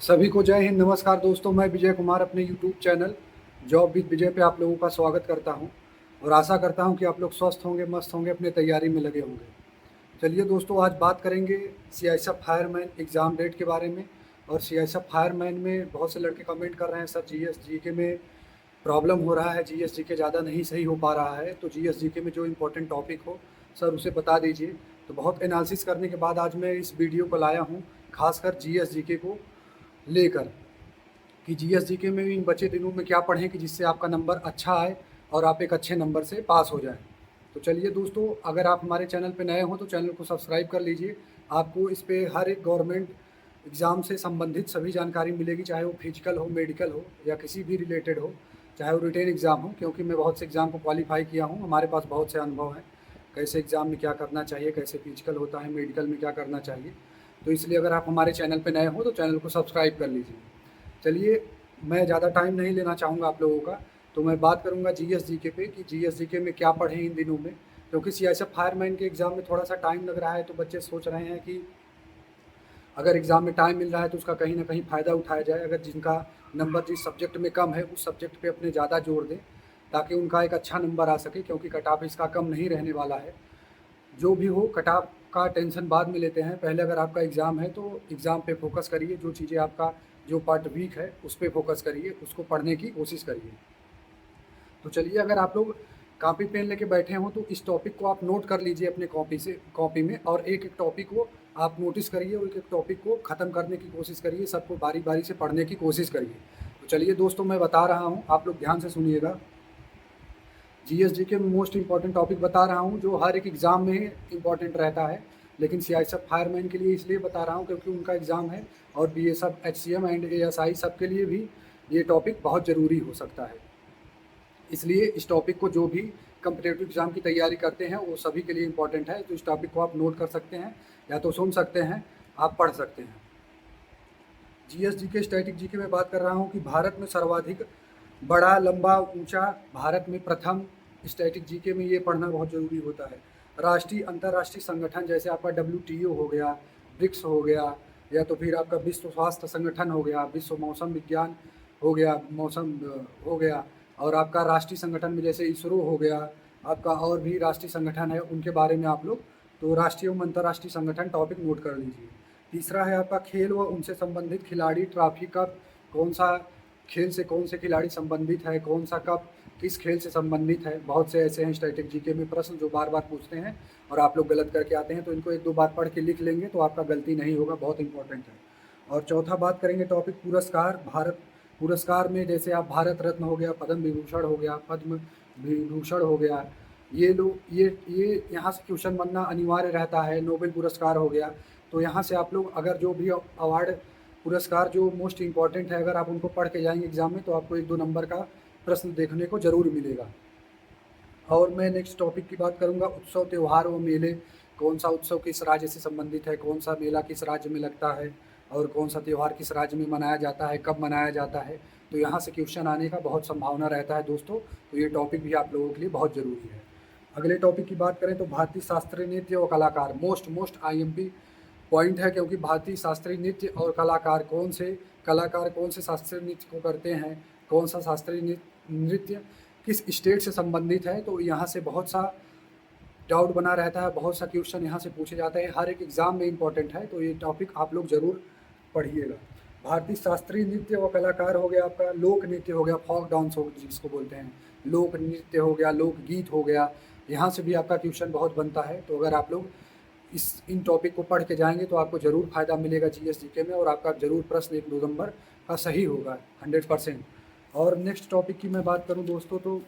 सभी को जय हिंद। नमस्कार दोस्तों, मैं विजय कुमार अपने यूट्यूब चैनल जॉब विद विजय पे आप लोगों का स्वागत करता हूं और आशा करता हूं कि आप लोग स्वस्थ होंगे, मस्त होंगे, अपने तैयारी में लगे होंगे। चलिए दोस्तों, आज बात करेंगे सीआईएसएफ फायरमैन एग्ज़ाम डेट के बारे में। और सीआईएसएफ फायरमैन में बहुत से लड़के कमेंट कर रहे हैं, सर जीएस जीके में प्रॉब्लम हो रहा है, जीएस जीके ज़्यादा नहीं सही हो पा रहा है, तो जीएस जीके में जो इम्पोर्टेंट टॉपिक हो सर उसे बता दीजिए। तो बहुत एनालिसिस करने के बाद आज मैं इस वीडियो को लाया हूँ, खासकर जीएस जीके को लेकर कि जीएस जीके में इन बचे दिनों में क्या पढ़ें कि जिससे आपका नंबर अच्छा आए और आप एक अच्छे नंबर से पास हो जाएं। तो चलिए दोस्तों, अगर आप हमारे चैनल पर नए हो तो चैनल को सब्सक्राइब कर लीजिए। आपको इस पे हर एक गवर्नमेंट एग्ज़ाम से संबंधित सभी जानकारी मिलेगी, चाहे वो फिजिकल हो, मेडिकल हो या किसी भी रिलेटेड हो, चाहे वो रिटेन एग्ज़ाम हो। क्योंकि मैं बहुत से एग्ज़ाम को क्वालिफाई किया हूँ, हमारे पास बहुत से अनुभव हैं कैसे एग्ज़ाम में क्या करना चाहिए, कैसे फिजिकल होता है, मेडिकल में क्या करना चाहिए। तो इसलिए अगर आप हमारे चैनल पर नए हो तो चैनल को सब्सक्राइब कर लीजिए। चलिए, मैं ज़्यादा टाइम नहीं लेना चाहूँगा आप लोगों का, तो मैं बात करूँगा जीएस जीके पे कि जीएस जीके में क्या पढ़ें इन दिनों में। क्योंकि सीआईएसएफ फायरमैन के एग्ज़ाम में थोड़ा सा टाइम लग रहा है, तो बच्चे सोच रहे हैं कि अगर एग्ज़ाम में टाइम मिल रहा है तो उसका कहीं ना कहीं फ़ायदा उठाया जाए। अगर जिनका नंबर जिस सब्जेक्ट में कम है उस सब्जेक्ट पे अपने ज़्यादा जोर दें, ताकि उनका एक अच्छा नंबर आ सके। क्योंकि कट ऑफ इसका कम नहीं रहने वाला है। जो भी हो, कट ऑफ का टेंशन बाद में लेते हैं, पहले अगर आपका एग्ज़ाम है तो एग्ज़ाम पे फोकस करिए। जो चीज़ें आपका जो पार्ट वीक है उस पर फोकस करिए, उसको पढ़ने की कोशिश करिए। तो चलिए, अगर आप लोग कॉपी पेन लेके बैठे हों तो इस टॉपिक को आप नोट कर लीजिए अपने कॉपी में, और एक एक टॉपिक को आप नोटिस करिए और एक एक टॉपिक को ख़त्म करने की कोशिश करिए। सबको बारी बारी से पढ़ने की कोशिश करिए। तो चलिए दोस्तों, मैं बता रहा हूँ, आप लोग ध्यान से सुनिएगा। जीएसजी के मोस्ट इंपॉर्टेंट टॉपिक बता रहा हूँ जो हर एक एग्ज़ाम में इंपॉर्टेंट रहता है, लेकिन सीआईएसएफ फायरमैन के लिए इसलिए बता रहा हूँ क्योंकि उनका एग्ज़ाम है। और बीएसएफ, एचसीएम एंड एएसआई सबके लिए भी ये टॉपिक बहुत ज़रूरी हो सकता है। इसलिए इस टॉपिक को जो भी कम्पिटेटिव एग्ज़ाम की तैयारी करते हैं वो सभी के लिए इम्पॉर्टेंट है। तो इस टॉपिक को आप नोट कर सकते हैं, या तो सुन सकते हैं, आप पढ़ सकते हैं। जीएसजी के स्टैटिक जी के मैं बात कर रहा हूँ कि भारत में सर्वाधिक बड़ा, लंबा, ऊंचा, भारत में प्रथम। स्टैटिक जीके में ये पढ़ना बहुत ज़रूरी होता है। राष्ट्रीय, अंतर्राष्ट्रीय संगठन जैसे आपका डब्ल्यूटीओ हो गया, ब्रिक्स हो गया, या तो फिर आपका विश्व स्वास्थ्य संगठन हो गया, विश्व मौसम विज्ञान हो गया, मौसम हो गया, और आपका राष्ट्रीय संगठन में जैसे इसरो हो गया, आपका और भी राष्ट्रीय संगठन है, उनके बारे में आप लोग तो राष्ट्रीय एवं अंतर्राष्ट्रीय संगठन टॉपिक नोट कर लीजिए। तीसरा है आपका खेल व उनसे संबंधित खिलाड़ी, ट्रॉफी कप, कौन सा खेल से कौन से खिलाड़ी संबंधित है, कौन सा कप किस खेल से संबंधित है। बहुत से ऐसे हैं स्टैटिक जीके में प्रश्न जो बार बार पूछते हैं और आप लोग गलत करके आते हैं, तो इनको एक दो बार पढ़ के लिख लेंगे तो आपका गलती नहीं होगा, बहुत इंपॉर्टेंट है। और चौथा बात करेंगे टॉपिक पुरस्कार। भारत पुरस्कार में जैसे आप भारत रत्न हो गया, पद्म विभूषण हो गया, पद्म विभूषण हो गया, ये लोग ये यहाँ से क्वेश्चन बनना अनिवार्य रहता है। नोबेल पुरस्कार हो गया, तो यहाँ से आप लोग अगर जो भी अवार्ड, पुरस्कार जो मोस्ट इम्पॉर्टेंट है, अगर आप उनको पढ़ के जाएंगे एग्जाम में तो आपको एक दो नंबर का प्रश्न देखने को जरूर मिलेगा। और मैं नेक्स्ट टॉपिक की बात करूंगा उत्सव, त्यौहार व मेले। कौन सा उत्सव किस राज्य से संबंधित है, कौन सा मेला किस राज्य में लगता है, और कौन सा त्यौहार किस राज्य में मनाया जाता है, कब मनाया जाता है। तो यहाँ से क्वेश्चन आने का बहुत संभावना रहता है दोस्तों, तो ये टॉपिक भी आप लोगों के लिए बहुत ज़रूरी है। अगले टॉपिक की बात करें तो भारतीय शास्त्रीय नृत्य और कलाकार, मोस्ट आईएमपी पॉइंट है। क्योंकि भारतीय शास्त्रीय नृत्य और कलाकार कौन से शास्त्रीय नृत्य को करते हैं, कौन सा शास्त्रीय नृत्य किस स्टेट से संबंधित है, तो यहाँ से बहुत सा डाउट बना रहता है, बहुत सा क्वेश्चन यहाँ से पूछे जाते हैं, हर एक एग्ज़ाम में इंपॉर्टेंट है। तो ये टॉपिक आप लोग ज़रूर पढ़िएगा। भारतीय शास्त्रीय नृत्य व कलाकार हो गया, आपका लोक नृत्य हो गया, फोक डांस हो जिसको बोलते हैं, लोक नृत्य हो गया, लोक गीत हो गया, यहाँ से भी आपका क्वेश्चन बहुत बनता है। तो अगर आप लोग इन टॉपिक को पढ़ के जाएंगे तो आपको ज़रूर फ़ायदा मिलेगा जीएस जीके में, और आपका ज़रूर प्रश्न एक दो नंबर का सही होगा 100%। और नेक्स्ट टॉपिक की मैं बात करूं दोस्तों तो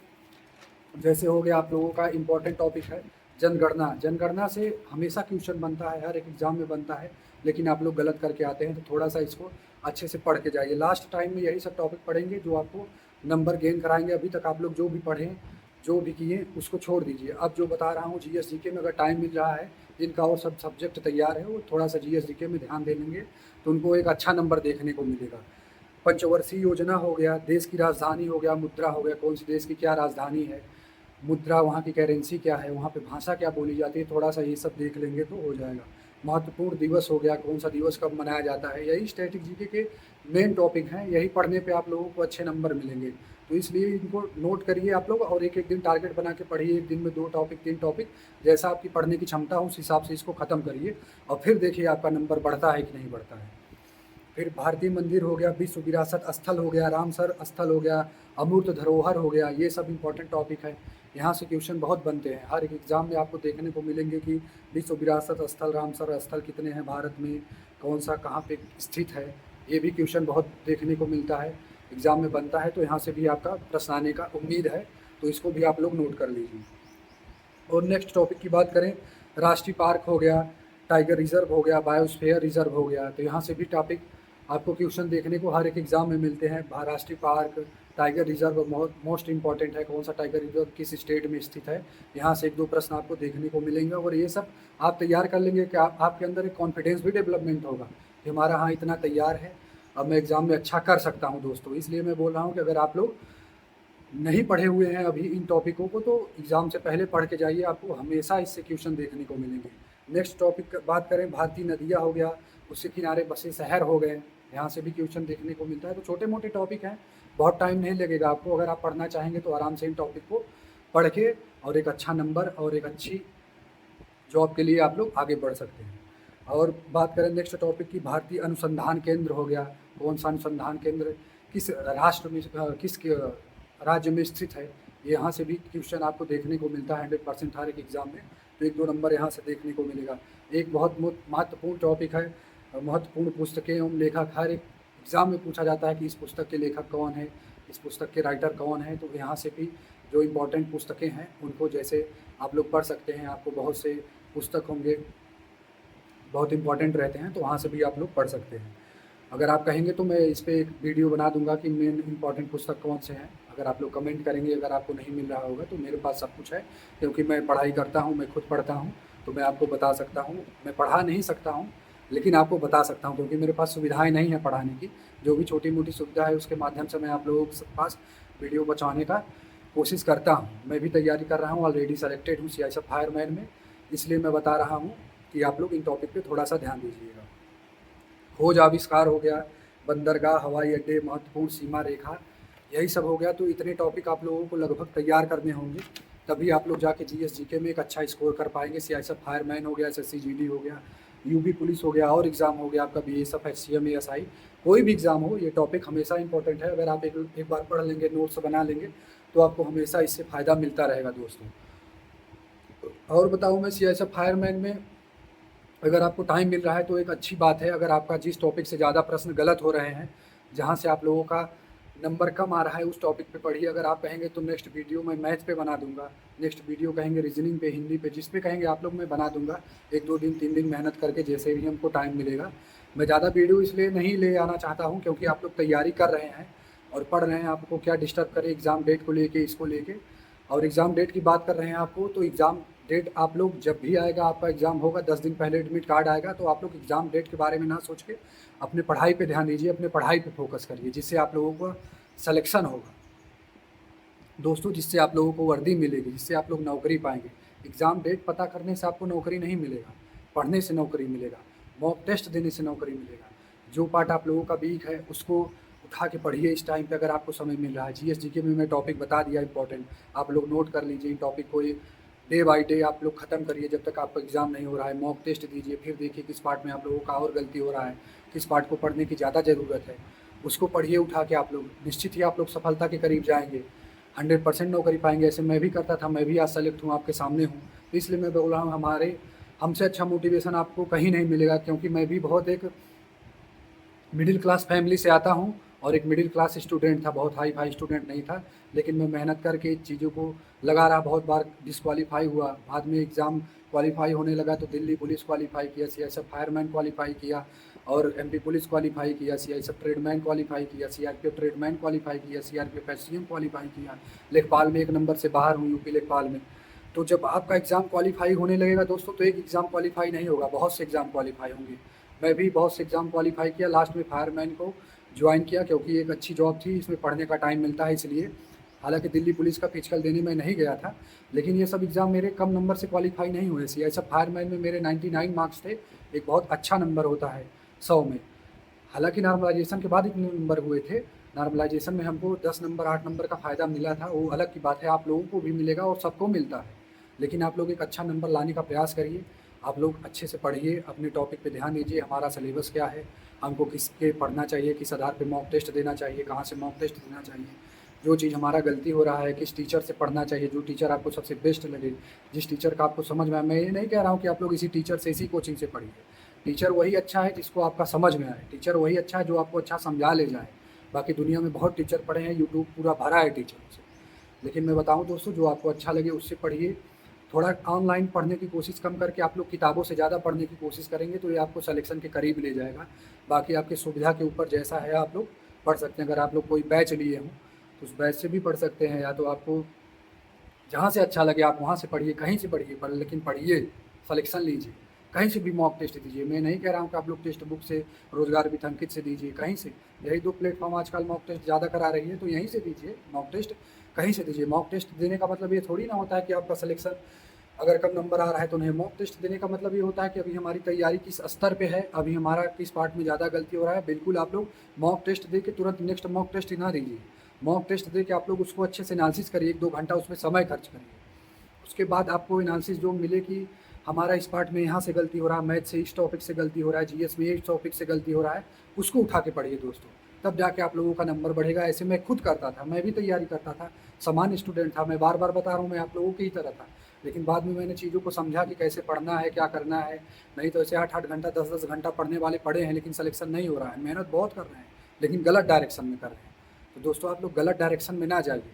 जैसे हो गया आप लोगों का इम्पॉर्टेंट टॉपिक है जनगणना। जनगणना से हमेशा क्वेश्चन बनता है, हर एक एग्ज़ाम में बनता है, लेकिन आप लोग गलत करके आते हैं। तो थोड़ा सा इसको अच्छे से पढ़ के जाइए। लास्ट टाइम में यही सब टॉपिक पढ़ेंगे जो आपको नंबर गेन कराएंगे। अभी तक आप लोग जो भी पढ़ें, जो भी किए, उसको छोड़ दीजिए। अब जो बता रहा हूँ जीएस जीके में अगर टाइम मिल रहा है, जिनका और सब सब्जेक्ट तैयार है, वो थोड़ा सा जीएस जीके में ध्यान दे लेंगे तो उनको एक अच्छा नंबर देखने को मिलेगा। पंचवर्षीय योजना हो गया, देश की राजधानी हो गया, मुद्रा हो गया, कौन सी देश की क्या राजधानी है, मुद्रा, वहाँ की करेंसी क्या है, वहाँ पे भाषा क्या बोली जाती है, थोड़ा सा ये सब देख लेंगे तो हो जाएगा। महत्वपूर्ण दिवस हो गया, कौन सा दिवस कब मनाया जाता है, यही स्टैटिक जीके के मेन टॉपिक हैं। यही पढ़ने पे आप लोगों को अच्छे नंबर मिलेंगे। तो इसलिए इनको नोट करिए आप लोग और एक एक दिन टारगेट बना के पढ़िए। एक दिन में 2 टॉपिक 3 टॉपिक, जैसा आपकी पढ़ने की क्षमता हो उस हिसाब से इसको ख़त्म करिए और फिर देखिए आपका नंबर बढ़ता है कि नहीं बढ़ता है। फिर भारतीय मंदिर हो गया, विश्व विरासत स्थल हो गया, रामसर स्थल हो गया, अमूर्त धरोहर हो गया, ये सब इंपॉर्टेंट टॉपिक है। यहाँ से क्वेश्चन बहुत बनते हैं, हर एक एग्ज़ाम में आपको देखने को मिलेंगे कि विश्व विरासत स्थल, रामसर स्थल कितने हैं भारत में, कौन सा कहाँ पे स्थित है, ये भी क्वेश्चन बहुत देखने को मिलता है, एग्ज़ाम में बनता है। तो यहाँ से भी आपका प्रश्न आने का उम्मीद है, तो इसको भी आप लोग नोट कर लीजिए। और नेक्स्ट टॉपिक की बात करें, राष्ट्रीय पार्क हो गया, टाइगर रिजर्व हो गया, बायोस्फीयर रिजर्व हो गया, तो यहाँ से भी टॉपिक आपको क्वेश्चन देखने को हर एक एग्ज़ाम में मिलते हैं। राष्ट्रीय park, tiger reserve most important है, कौन सा टाइगर रिजर्व किस स्टेट में स्थित है, यहाँ से 1-2 प्रश्न आपको देखने को मिलेंगे। और ये सब आप तैयार कर लेंगे कि आपके अंदर एक कॉन्फिडेंस भी डेवलपमेंट होगा कि हमारा हाँ इतना तैयार है, अब मैं एग्ज़ाम में अच्छा कर सकता हूँ दोस्तों। इसलिए मैं बोल रहा हूँ कि अगर आप लोग नहीं पढ़े हुए हैं अभी इन टॉपिकों को, तो एग्ज़ाम से पहले पढ़ के जाइए, आपको हमेशा इससे क्वेश्चन देखने को मिलेंगे। नेक्स्ट टॉपिक बात करें, भारतीय नदियाँ हो गया, उसके किनारे बसे शहर हो गए, यहाँ से भी क्वेश्चन देखने को मिलता है। तो छोटे मोटे टॉपिक हैं, बहुत टाइम नहीं लगेगा आपको। अगर आप पढ़ना चाहेंगे तो आराम से इन टॉपिक को पढ़ के और एक अच्छा नंबर और एक अच्छी जॉब के लिए आप लोग आगे बढ़ सकते हैं। और बात करें नेक्स्ट टॉपिक की, भारतीय अनुसंधान केंद्र हो गया, कौन सा अनुसंधान केंद्र किस राष्ट्र में किस राज्य में स्थित है, यहाँ से भी क्वेश्चन आपको देखने को मिलता है 100% हर एक एग्ज़ाम में। तो 1-2 नंबर यहाँ से देखने को मिलेगा। एक बहुत महत्वपूर्ण टॉपिक है, महत्वपूर्ण पुस्तकें एवं लेखक, हर एक एग्ज़ाम में पूछा जाता है कि इस पुस्तक के लेखक कौन है, इस पुस्तक के राइटर कौन है। तो यहाँ से भी जो इम्पोर्टेंट पुस्तकें हैं उनको जैसे आप लोग पढ़ सकते हैं, आपको बहुत से पुस्तक होंगे बहुत इंपॉर्टेंट रहते हैं, तो वहाँ से भी आप लोग पढ़ सकते हैं। अगर आप कहेंगे तो मैं इस पर एक वीडियो बना दूंगा कि मेन इंपॉर्टेंट पुस्तक कौन से हैं। अगर आप लोग कमेंट करेंगे, अगर आपको नहीं मिल रहा होगा, तो मेरे पास सब कुछ है, क्योंकि मैं पढ़ाई करता हूँ, मैं खुद पढ़ता हूँ, तो मैं आपको बता सकता हूँ। मैं पढ़ा नहीं सकता हूँ लेकिन आपको बता सकता हूँ, क्योंकि मेरे पास सुविधाएँ नहीं हैं पढ़ाने की। जो भी छोटी मोटी सुविधा है उसके माध्यम से मैं आप लोगों के पास वीडियो पहुँचाने का कोशिश करता हूँ। मैं भी तैयारी कर रहा हूँ, ऑलरेडी सेलेक्टेड हूँ CISF फायरमैन में, इसलिए मैं बता रहा हूँ कि आप लोग इन टॉपिक पे थोड़ा सा ध्यान दीजिएगा। खोज आविष्कार हो गया, बंदरगाह, हवाई अड्डे, महत्वपूर्ण सीमा रेखा, यही सब हो गया। तो इतने टॉपिक आप लोगों को लगभग तैयार करने होंगे, तभी आप लोग जाके GS GK में एक अच्छा स्कोर कर पाएंगे। CISF फायरमैन हो गया, SSC GD हो गया, UB पुलिस हो गया, और एग्ज़ाम हो गया आपका BSF HCM ASI, कोई भी एग्ज़ाम हो, ये टॉपिक हमेशा इंपॉर्टेंट है। अगर आप एक बार पढ़ लेंगे, नोट्स बना लेंगे, तो आपको हमेशा इससे फ़ायदा मिलता रहेगा दोस्तों। और बताऊँ मैं CISF फायरमैन में अगर आपको टाइम मिल रहा है तो एक अच्छी बात है। अगर आपका जिस टॉपिक से ज़्यादा प्रश्न गलत हो रहे हैं, जहाँ से आप लोगों का नंबर कम आ रहा है, उस टॉपिक पे पढ़िए। अगर आप कहेंगे तो नेक्स्ट वीडियो मैं मैथ पे बना दूंगा, नेक्स्ट वीडियो कहेंगे रीजनिंग पे, हिंदी पे, जिस पे कहेंगे आप लोग मैं बना दूंगा 1-2 दिन 3 दिन मेहनत करके, जैसे भी हमको टाइम मिलेगा। मैं ज़्यादा वीडियो इसलिए नहीं ले आना चाहता हूँ क्योंकि आप लोग तैयारी कर रहे हैं और पढ़ रहे हैं, आपको क्या डिस्टर्ब करे एग्ज़ाम डेट को लेके, इसको लेके। और एग्ज़ाम डेट की बात कर रहे हैं आपको, तो एग्ज़ाम डेट आप लोग जब भी आएगा, आपका एग्ज़ाम होगा 10 दिन पहले एडमिट कार्ड आएगा, तो आप लोग एग्ज़ाम डेट के बारे में ना सोच के अपने पढ़ाई पे ध्यान दीजिए, अपने पढ़ाई पे फोकस करिए, जिससे आप लोगों को सिलेक्शन होगा दोस्तों, जिससे आप लोगों को वर्दी मिलेगी, जिससे आप लोग नौकरी पाएंगे। एग्ज़ाम डेट पता करने से आपको नौकरी नहीं मिलेगा, पढ़ने से नौकरी मिलेगा, मॉक टेस्ट देने से नौकरी मिलेगा। जो पार्ट आप लोगों का वीक है उसको उठा के पढ़िए इस टाइम पे, अगर आपको समय मिल रहा है। GS GK में मैं टॉपिक बता दिया इंपॉर्टेंट, आप लोग नोट कर लीजिए इन टॉपिक को, डे बाई डे आप लोग ख़त्म करिए जब तक आपका एग्ज़ाम नहीं हो रहा है। मॉक टेस्ट दीजिए, फिर देखिए किस पार्ट में आप लोगों का और गलती हो रहा है, किस पार्ट को पढ़ने की ज़्यादा ज़रूरत है, उसको पढ़िए उठा के। आप लोग निश्चित ही आप लोग सफलता के करीब जाएंगे, 100% नौकरी पाएंगे। ऐसे मैं भी करता था, मैं भी आज सेलेक्ट हूँ, आपके सामने हूँ, तो इसलिए मैं बोल रहा हूँ हमसे अच्छा मोटिवेशन आपको कहीं नहीं मिलेगा, क्योंकि मैं भी बहुत एक मिडिल क्लास फैमिली से आता हूँ और एक मिडिल क्लास स्टूडेंट था, बहुत हाई फाई स्टूडेंट नहीं था, लेकिन मैं मेहनत करके चीज़ों को लगा रहा। बहुत बार डिसक्वालीफाई हुआ, बाद में एग्ज़ाम क्वालीफाई होने लगा तो दिल्ली पुलिस क्वालीफाई किया, CISF फायरमैन क्वालीफाई किया, और MP पुलिस क्वालीफाई किया, CISF ट्रेडमैन क्वालीफाई किया, CRPF ट्रेडमैन क्वालीफाई किया, CRPF HCM क्वालीफाई किया। लेखपाल में 1 नंबर से बाहर हूँ, UP लेखपाल में। तो जब आपका एग्ज़ाम क्वालीफाई होने लगेगा दोस्तों, तो एक एग्ज़ाम क्वालीफाई नहीं होगा, बहुत से एग्ज़ाम क्वालीफाई होंगे। मैं भी बहुत से एग्ज़ाम क्वालीफाई किया, लास्ट में फायरमैन को ज्वाइन किया क्योंकि एक अच्छी जॉब थी, इसमें पढ़ने का टाइम मिलता है इसलिए। हालांकि दिल्ली पुलिस का फिजिकल देने में नहीं गया था, लेकिन ये सब एग्ज़ाम मेरे कम नंबर से क्वालीफाई नहीं हुए। CISF फायरमैन में मेरे 99 मार्क्स थे, एक बहुत अच्छा नंबर होता है 100 में। हालांकि नॉर्मलाइजेशन के बाद इतने नंबर हुए थे, नॉर्मलाइजेशन में हमको 10 नंबर 8 नंबर का फ़ायदा मिला था, वो अलग की बात है, आप लोगों को भी मिलेगा और सबको मिलता है। लेकिन आप लोग एक अच्छा नंबर लाने का प्रयास करिए, आप लोग अच्छे से पढ़िए, अपने टॉपिक पे ध्यान दीजिए, हमारा सिलेबस क्या है, हमको किसके पढ़ना चाहिए, किस आधार पे मॉक टेस्ट देना चाहिए, कहाँ से मॉक टेस्ट देना चाहिए, जो चीज़ हमारा गलती हो रहा है, किस टीचर से पढ़ना चाहिए, जो टीचर आपको सबसे बेस्ट लगे, जिस टीचर का आपको समझ में आए। मैं ये नहीं कह रहा हूँ कि आप लोग इसी टीचर से, इसी कोचिंग से पढ़िए। टीचर वही अच्छा है जिसको आपका समझ में आए, टीचर वही अच्छा है जो आपको अच्छा समझा ले जाए। बाकी दुनिया में बहुत टीचर पढ़े हैं, यूट्यूब पूरा भरा है टीचरों से। लेकिन मैं बताऊं दोस्तों, जो आपको अच्छा लगे उससे पढ़िए। थोड़ा ऑनलाइन पढ़ने की कोशिश कम करके आप लोग किताबों से ज़्यादा पढ़ने की कोशिश करेंगे तो ये आपको सिलेक्शन के करीब ले जाएगा। बाकी आपकी सुविधा के ऊपर जैसा है आप लोग पढ़ सकते हैं। अगर आप लोग कोई बैच लिए हों तो उस बैच से भी पढ़ सकते हैं, या तो आपको जहाँ से अच्छा लगे आप वहाँ से पढ़िए, कहीं से पढ़िए, पर लेकिन पढ़िए, सलेक्शन लीजिए। कहीं से भी मॉक टेस्ट दीजिए। मैं नहीं कह रहा हूँ कि आप लोग टेक्स्ट बुक से, रोजगार विथ अंकित से दीजिए, कहीं से। यही 2 प्लेटफॉर्म आजकल मॉक टेस्ट ज़्यादा करा रही है, तो यहीं से दीजिए मॉक टेस्ट, कहीं से दीजिए। मॉक टेस्ट देने का मतलब ये थोड़ी ना होता है कि आपका सिलेक्शन अगर कम नंबर आ रहा है तो नहीं। मॉक टेस्ट देने का मतलब ये होता है कि अभी हमारी तैयारी किस स्तर पे है, अभी हमारा किस पार्ट में ज़्यादा गलती हो रहा है। बिल्कुल आप लोग मॉक टेस्ट दे के तुरंत नेक्स्ट मॉक टेस्ट ना दीजिए। मॉक टेस्ट दे के आप लोग उसको अच्छे से एनालिसिस करिए, 1-2 घंटा उसमें समय खर्च करिए। उसके बाद आपको एनालिसिस जो मिले कि हमारा इस पार्ट में यहाँ से गलती हो रहा है, मैथ से इस टॉपिक से गलती हो रहा है, जीएस में इस टॉपिक से गलती हो रहा है, उसको उठा के पढ़िए दोस्तों। तब जाके आप लोगों का नंबर बढ़ेगा। ऐसे मैं खुद करता था, मैं भी तैयारी करता था, सामान्य स्टूडेंट था, मैं बार बार बता रहा हूँ, मैं आप लोगों की ही तरह था। लेकिन बाद में मैंने चीज़ों को समझा कि कैसे पढ़ना है, क्या करना है। नहीं तो ऐसे 8-8 घंटा 10-10 घंटा पढ़ने वाले पढ़े हैं लेकिन सिलेक्शन नहीं हो रहा है। मेहनत बहुत कर रहे हैं लेकिन गलत डायरेक्शन में कर रहे हैं। तो दोस्तों आप लोग गलत डायरेक्शन में ना जाइए।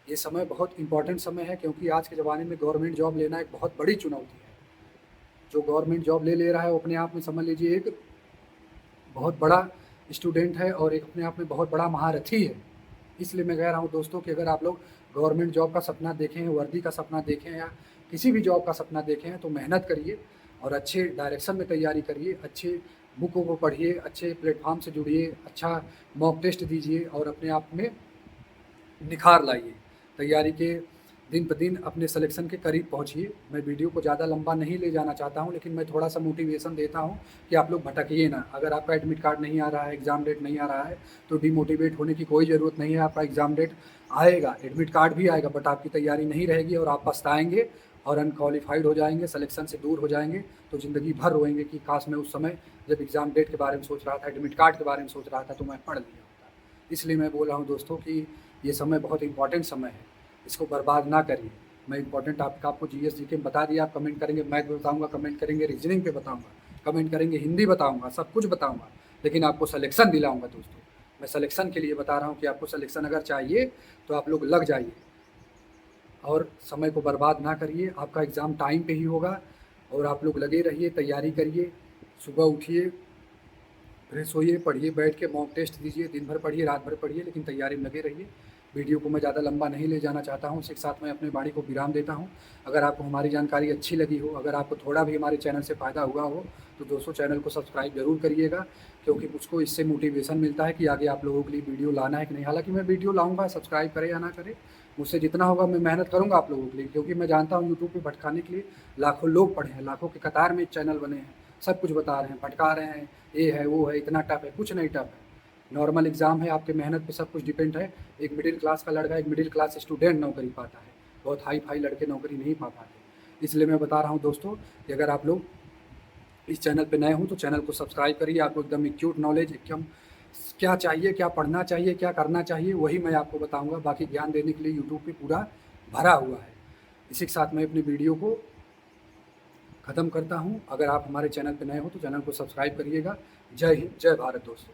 ये समय बहुत इंपॉर्टेंट समय है, क्योंकि आज के ज़माने में गवर्नमेंट जॉब लेना एक बहुत बड़ी चुनौती है। जो गवर्नमेंट जॉब ले रहा है वो अपने आप में समझ लीजिए एक बहुत बड़ा स्टूडेंट है और एक अपने आप में बहुत बड़ा महारथी है। इसलिए मैं कह रहा हूँ दोस्तों कि अगर आप लोग गवर्नमेंट जॉब का सपना देखें, वर्दी का सपना देखें, या किसी भी जॉब का सपना देखें, तो मेहनत करिए और अच्छे डायरेक्शन में तैयारी करिए, अच्छे बुकों को पढ़िए, अच्छे प्लेटफॉर्म से जुड़िए, अच्छा मॉक टेस्ट दीजिए और अपने आप में निखार लाइए। तैयारी के दिन प दिन अपने सिलेक्शन के करीब पहुँचिए। मैं वीडियो को ज़्यादा लंबा नहीं ले जाना चाहता हूँ, लेकिन मैं थोड़ा सा मोटिवेशन देता हूँ कि आप लोग भटकिए ना। अगर आपका एडमिट कार्ड नहीं आ रहा है, एग्ज़ाम डेट नहीं आ रहा है, तो डिमोटिवेट होने की कोई ज़रूरत नहीं है। आपका एग्ज़ाम डेट आएगा, एडमिट कार्ड भी आएगा, बट आपकी तैयारी नहीं रहेगी और आप पछताएँगे और अनक्वालिफाइड हो जाएंगे, सिलेक्शन से दूर हो जाएंगे। तो ज़िंदगी भर रोएंगे कि काश मैं उस समय जब एग्ज़ाम डेट के बारे में सोच रहा था, एडमिट कार्ड के बारे में सोच रहा था, तो मैं पढ़ लिया होता। इसलिए मैं बोल रहा हूँ दोस्तों कि ये समय बहुत इंपॉर्टेंट समय है, इसको बर्बाद ना करिए। मैं इंपॉर्टेंट टॉपिक आपको जीएस जीके में बता दिया। आप कमेंट करेंगे मैथ बताऊंगा, कमेंट करेंगे रीजनिंग पे बताऊंगा, कमेंट करेंगे हिंदी बताऊंगा, सब कुछ बताऊंगा, लेकिन आपको सिलेक्शन दिलाऊंगा दोस्तों। मैं सिलेक्शन के लिए बता रहा हूँ कि आपको सिलेक्शन अगर चाहिए तो आप लोग लग जाइए और समय को बर्बाद ना करिए। आपका एग्ज़ाम टाइम पे ही होगा और आप लोग लगे रहिए, तैयारी करिए, सुबह उठिए, फ्रेश होइए, पढ़िए, बैठ के मॉक टेस्ट दीजिए, दिन भर पढ़िए, रात भर पढ़िए, लेकिन तैयारी में लगे रहिए। वीडियो को मैं ज़्यादा लंबा नहीं ले जाना चाहता हूँ, इसी के साथ मैं अपने वाणी को विराम देता हूँ। अगर आपको हमारी जानकारी अच्छी लगी हो, अगर आपको थोड़ा भी हमारे चैनल से फ़ायदा हुआ हो, तो दोस्तों चैनल को सब्सक्राइब ज़रूर करिएगा, क्योंकि मुझको इससे मोटिवेशन मिलता है कि आगे आप लोगों के लिए वीडियो लाना है कि नहीं। हालाँकि मैं वीडियो लाऊँगा, सब्सक्राइब करें या ना करें, मुझसे जितना होगा मैं मेहनत करूँगा आप लोगों के लिए, क्योंकि मैं जानता हूँ यूट्यूब पे भटकाने के लिए लाखों लोग पड़े हैं, लाखों के कतार में चैनल बने हैं, सब कुछ बता रहे हैं, भटका रहे हैं, ये है वो है, इतना टफ है। कुछ नहीं टफ है, नॉर्मल एग्ज़ाम है, आपके मेहनत पे सब कुछ डिपेंड है। एक मिडिल क्लास का लड़का, एक मिडिल क्लास स्टूडेंट नौकरी पाता है, बहुत हाई फाई लड़के नौकरी नहीं पा पाते। इसलिए मैं बता रहा हूँ दोस्तों कि अगर आप लोग इस चैनल पे नए हों तो चैनल को सब्सक्राइब करिए। आपको एकदम एक्यूट नॉलेज, एकदम क्या चाहिए, क्या पढ़ना चाहिए, क्या करना चाहिए, वही मैं आपको बताऊँगा। बाकी ज्ञान देने के लिए यूट्यूब पे पूरा भरा हुआ है। इसी के साथ मैं अपनी वीडियो को ख़त्म करता हूँ। अगर आप हमारे चैनल पे नए हो तो चैनल को सब्सक्राइब करिएगा। जय हिंद, जय भारत दोस्तों।